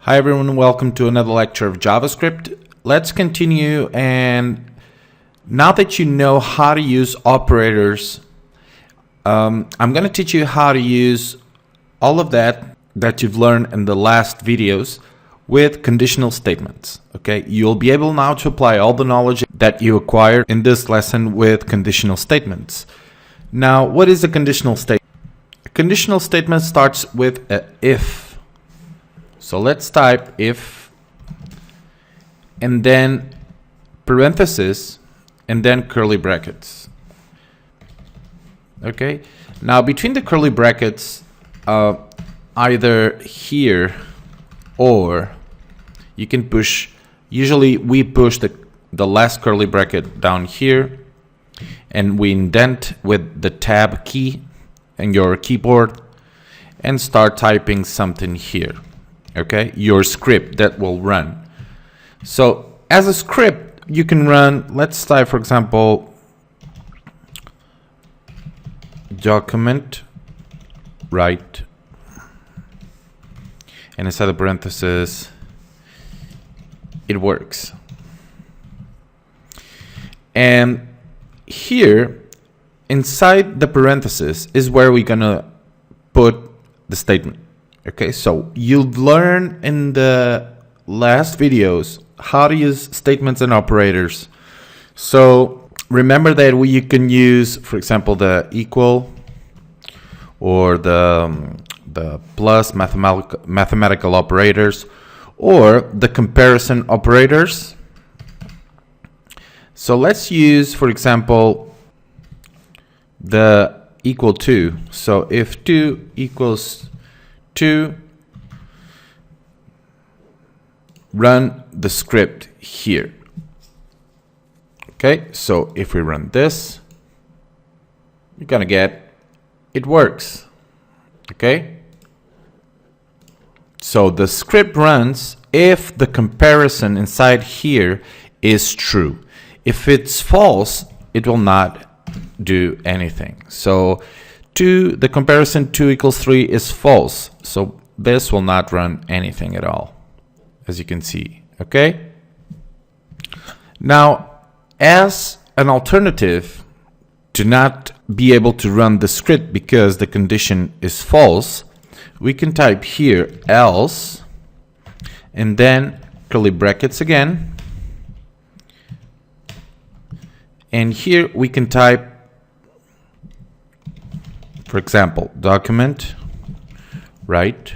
Hi everyone, welcome to another lecture of JavaScript. Let's continue, and now that you know how to use operators, I'm going to teach you how to use all of that you've learned in the last videos with conditional statements. Okay, you'll be able now to apply all the knowledge that you acquired in this lesson with conditional statements. Now, what is a conditional statement? A conditional statement starts with a if. So let's type if, and then parenthesis, and then curly brackets. Okay, now between the curly brackets, either here or you can push, usually we push the last curly bracket down here, and we indent with the tab key in your keyboard and start typing something here. Okay, your script that will run. So as a script, you can run, let's type, for example, document write, and inside the parentheses, it works. And here, inside the parentheses is where we're gonna put the statement. Okay, so you've learned in the last videos how to use statements and operators. So remember that you can use, for example, the equal or the plus mathematical operators, or the comparison operators. So let's use, for example, the equal to. So if 2 equals 2, run the script here. Okay, so if we run this, you're gonna get it works. Okay, so the script runs if the comparison inside here is true. If it's false, it will not do anything. So the comparison 2 equals 3 is false, so this will not run anything at all, as you can see. Okay, now as an alternative to not be able to run the script because the condition is false, we can type here else, and then curly brackets again, and here we can type, for example, document write,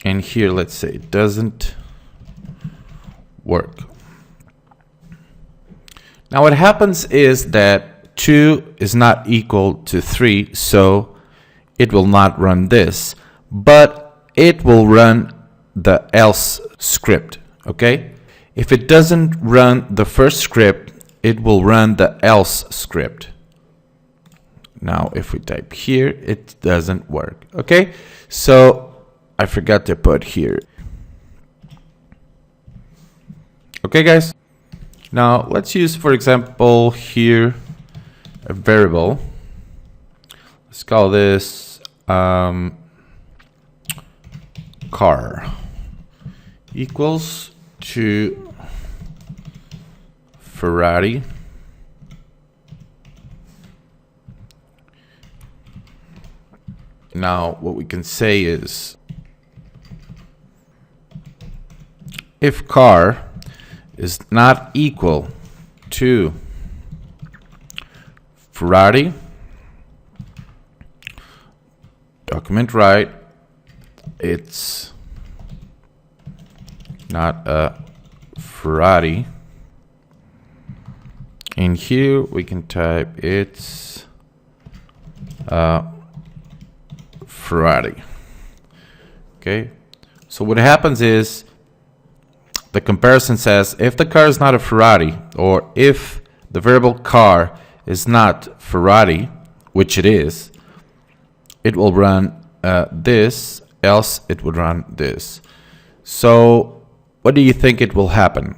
and here let's say it doesn't work. Now what happens is that 2 is not equal to 3, so it will not run this, but it will run the else script. Okay, if it doesn't run the first script, it will run the else script. Now, if we type here, it doesn't work. Okay, so I forgot to put here. Okay, guys. Now, let's use, for example, here a variable. Let's call this car equals to Ferrari. Now, what we can say is if car is not equal to Ferrari, document write, it's not a Ferrari. And here we can type it's Ferrari. Okay, so what happens is the comparison says if the car is not a Ferrari, or if the variable car is not Ferrari, which it is, it will run this, else it would run this. So what do you think it will happen?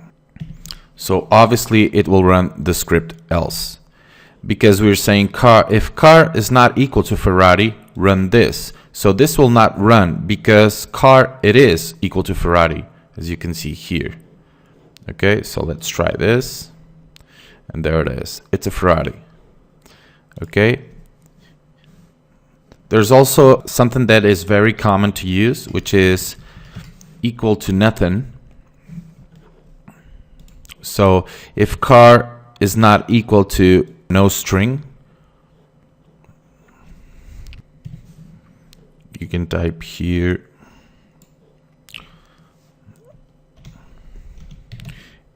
So obviously it will run the script else, because we're saying car, if car is not equal to Ferrari, run this. So this will not run because car, it is equal to Ferrari, as you can see here. Okay, so let's try this. And there it is. It's a Ferrari. Okay. There's also something that is very common to use, which is equal to nothing. So if car is not equal to no string, you can type here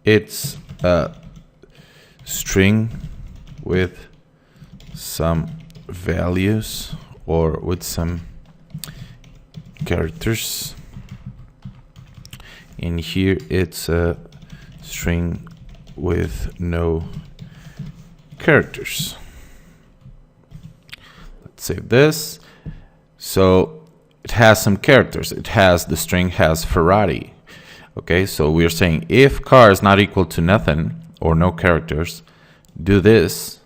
it's a string with some values or with some characters. In here it's a string with no characters. Let's save this. So it has some characters. It has, the string has Ferrari. Okay, so we're saying if car is not equal to nothing or no characters, do this.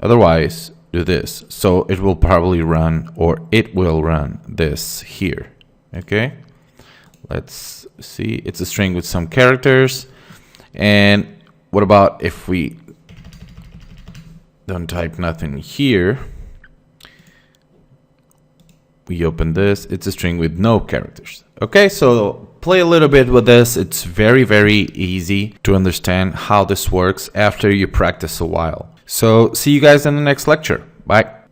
Otherwise, do this. So it will probably run, or it will run this here. Okay, let's see. It's a string with some characters. And what about if we don't type nothing here? We open this. It's a string with no characters. Okay, so play a little bit with this. It's very, very easy to understand how this works after you practice a while. So see you guys in the next lecture. Bye.